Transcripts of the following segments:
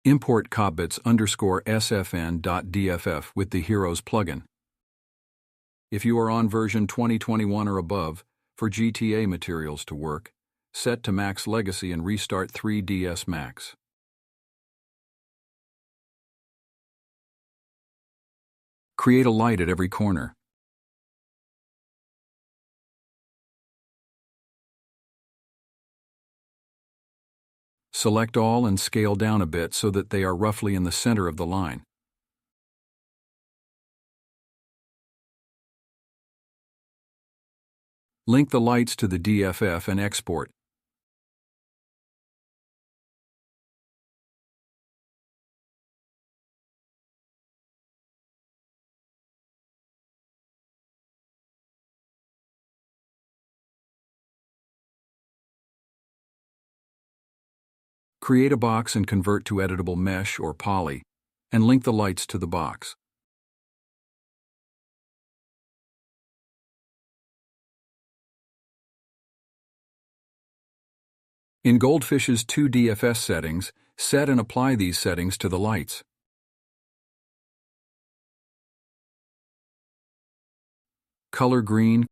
Import cobbits_sfn.dff with the Heroes plugin. If you are on version 2021 or above, for GTA materials to work, set to Max Legacy and restart 3ds Max. Create a light at every corner. Select all and scale down a bit so that they are roughly in the center of the line. Link the lights to the DFF and export. Create a box and convert to editable mesh or poly, and link the lights to the box. In Goldfish's 2DFS settings, set and apply these settings to the lights. Color green,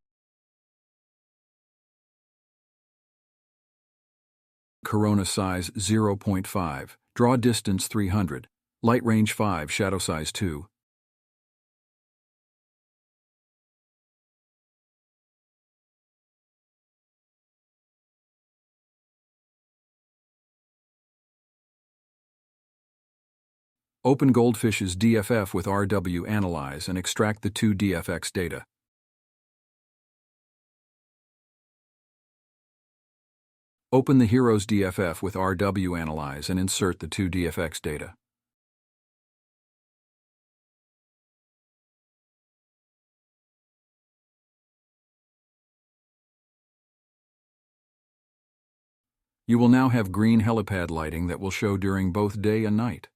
corona size 0.5, draw distance 300, light range 5, shadow size 2. Open Goldfish's DFF with RW Analyze and extract the 2DFX data. Open the Heroes DFF with RW Analyze and insert the 2DFX data. You will now have green helipad lighting that will show during both day and night.